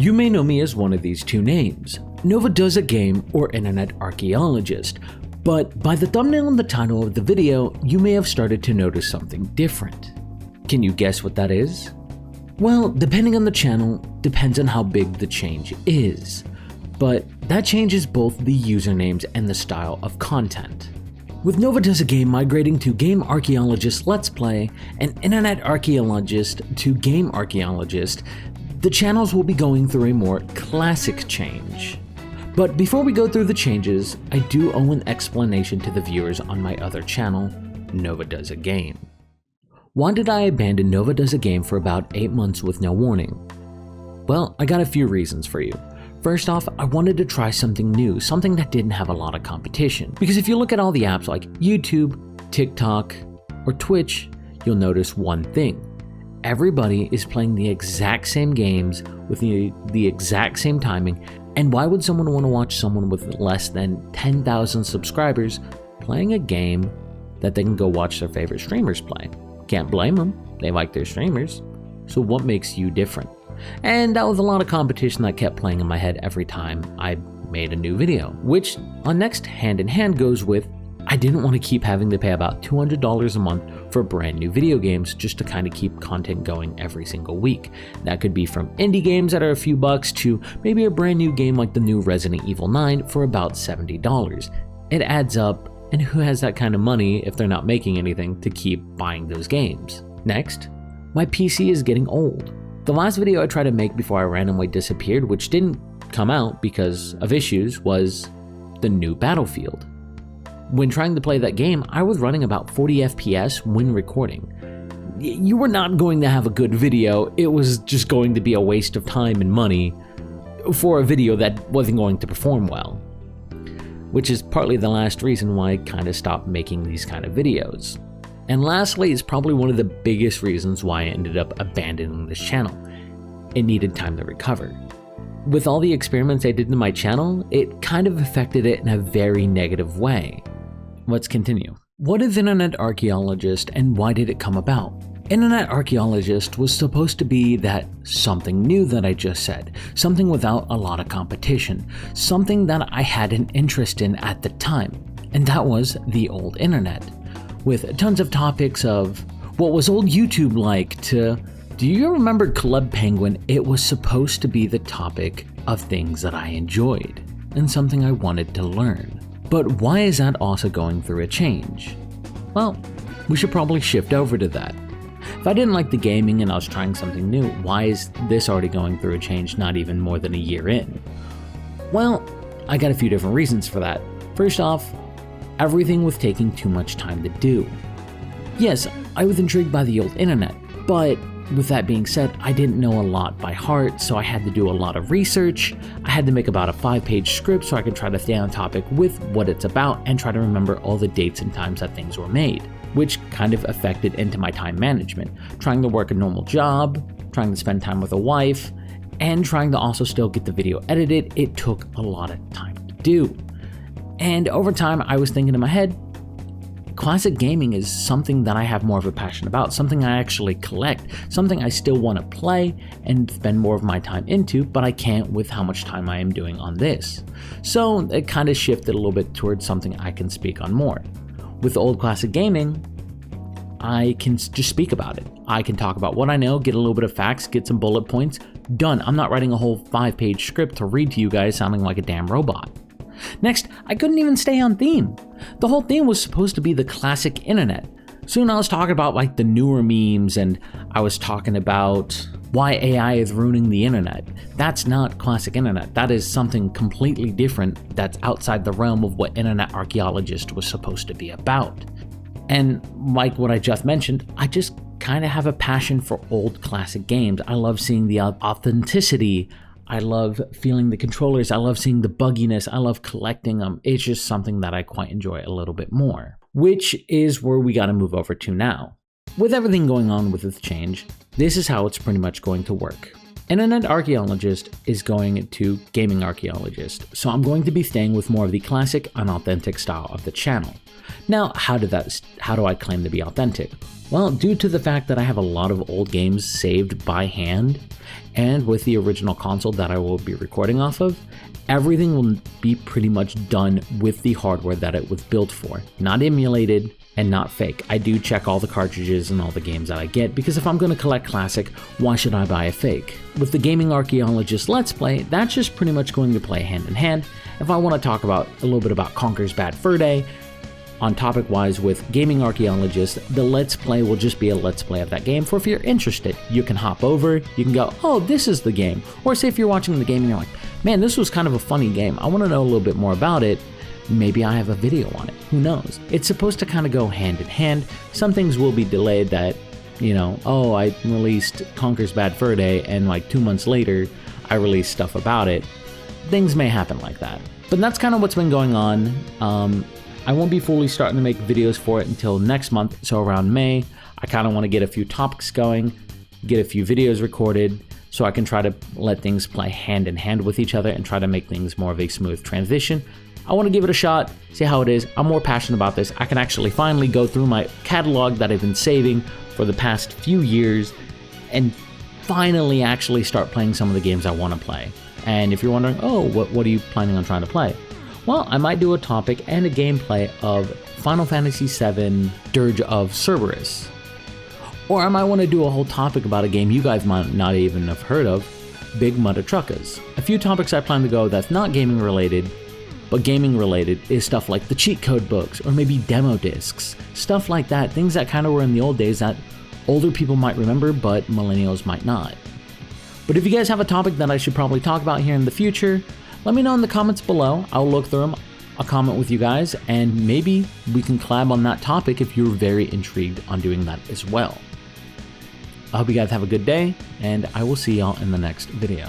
You may know me as one of these two names, Nova Does a Game or Internet Archaeologist, but by the thumbnail and the title of the video, you may have started to notice something different. Can you guess what that is? Well, depending on the channel, depends on how big the change is, but that changes both the usernames and the style of content. With Nova Does a Game migrating to Game Archaeologist Let's Play and Internet Archaeologist to Game Archaeologist, the channels will be going through a more classic change. But before we go through the changes, I do owe an explanation to the viewers on my other channel, Nova Does a Game. Why did I abandon Nova Does a Game for about 8 months with no warning? Well, I got a few reasons for you. First off, I wanted to try something new, something that didn't have a lot of competition. Because if you look at all the apps like YouTube, TikTok, or Twitch, you'll notice one thing. Everybody is playing the exact same games with the exact same timing, and why would someone want to watch someone with less than 10,000 subscribers playing a game that they can go watch their favorite streamers play? Can't blame them, they like their streamers. So what makes you different? And that was a lot of competition that kept playing in my head every time I made a new video, which on next hand in hand goes with I didn't want to keep having to pay about $200 a month for brand new video games just to kind of keep content going every single week. That could be from indie games that are a few bucks to maybe a brand new game like the new Resident Evil 9 for about $70. It adds up, and who has that kind of money if they're not making anything to keep buying those games? Next, my PC is getting old. The last video I tried to make before I randomly disappeared, which didn't come out because of issues, was the new Battlefield. When trying to play that game, I was running about 40 FPS when recording. You were not going to have a good video, it was just going to be a waste of time and money for a video that wasn't going to perform well. Which is partly the last reason why I kind of stopped making these kind of videos. And lastly is probably one of the biggest reasons why I ended up abandoning this channel. It needed time to recover. With all the experiments I did in my channel, it kind of affected it in a very negative way. Let's continue. What is Internet Archaeologist and why did it come about? Internet Archaeologist was supposed to be that something new that I just said, something without a lot of competition, something that I had an interest in at the time, and that was the old internet, with tons of topics of what was old YouTube like to, do you remember Club Penguin? It was supposed to be the topic of things that I enjoyed and something I wanted to learn. But why is that also going through a change? Well, we should probably shift over to that. If I didn't like the gaming and I was trying something new, why is this already going through a change not even more than a year in? Well, I got a few different reasons for that. First off, everything was taking too much time to do. Yes, I was intrigued by the old internet, but with that being said, I didn't know a lot by heart, so I had to do a lot of research. I had to make about a 5-page script so I could try to stay on topic with what it's about and try to remember all the dates and times that things were made, which kind of affected into my time management, trying to work a normal job, trying to spend time with a wife, and trying to also still get the video edited. It took a lot of time to do. And over time, I was thinking in my head, classic gaming is something that I have more of a passion about, something I actually collect, something I still want to play and spend more of my time into, but I can't with how much time I am doing on this. So it kind of shifted a little bit towards something I can speak on more. With old classic gaming, I can just speak about it. I can talk about what I know, get a little bit of facts, get some bullet points, done. I'm not writing a whole 5-page script to read to you guys sounding like a damn robot. Next, I couldn't even stay on theme. The whole theme was supposed to be the classic internet. Soon I was talking about like the newer memes and I was talking about why AI is ruining the internet. That's not classic internet. That is something completely different that's outside the realm of what Internet Archaeologist was supposed to be about. And like what I just mentioned, I just kind of have a passion for old classic games. I love seeing the authenticity. I love feeling the controllers, I love seeing the bugginess, I love collecting them. It's just something that I quite enjoy a little bit more, which is where we gotta move over to now. With everything going on with this change, this is how it's pretty much going to work. Internet Archaeologist is going to Gaming Archaeologist, so I'm going to be staying with more of the classic, unauthentic style of the channel. Now, how do I claim to be authentic? Well, due to the fact that I have a lot of old games saved by hand, and with the original console that I will be recording off of, everything will be pretty much done with the hardware that it was built for, not emulated and not fake. I do check all the cartridges and all the games that I get, because if I'm going to collect classic, why should I buy a fake? With the Gaming Archaeologist Let's Play, that's just pretty much going to play hand in hand. If I want to talk about a little bit about Conker's Bad Fur Day, on topic wise with Gaming Archaeologist, the Let's Play will just be a Let's Play of that game. For if you're interested, you can hop over, you can go, oh, this is the game. Or say if you're watching the game and you're like, man, this was kind of a funny game, I want to know a little bit more about it. Maybe I have a video on it, who knows? It's supposed to kind of go hand in hand. Some things will be delayed that, you know, oh, I released Conker's Bad Fur Day and like 2 months later, I released stuff about it. Things may happen like that. But that's kind of what's been going on. I won't be fully starting to make videos for it until next month, so around May. I kind of want to get a few topics going, get a few videos recorded, so I can try to let things play hand in hand with each other and try to make things more of a smooth transition. I want to give it a shot, see how it is. I'm more passionate about this. I can actually finally go through my catalog that I've been saving for the past few years and finally actually start playing some of the games I want to play. And if you're wondering, oh, what are you planning on trying to play? Well, I might do a topic and a gameplay of Final Fantasy VII Dirge of Cerberus. Or I might want to do a whole topic about a game you guys might not even have heard of, Big Mudda Truckers. A few topics I plan to go that's not gaming related, but gaming related is stuff like the cheat code books or maybe demo discs. Stuff like that, things that kind of were in the old days that older people might remember but millennials might not. But if you guys have a topic that I should probably talk about here in the future, let me know in the comments below. I'll look through them, I'll comment with you guys, and maybe we can collab on that topic if you're very intrigued on doing that as well. I hope you guys have a good day, and I will see y'all in the next video.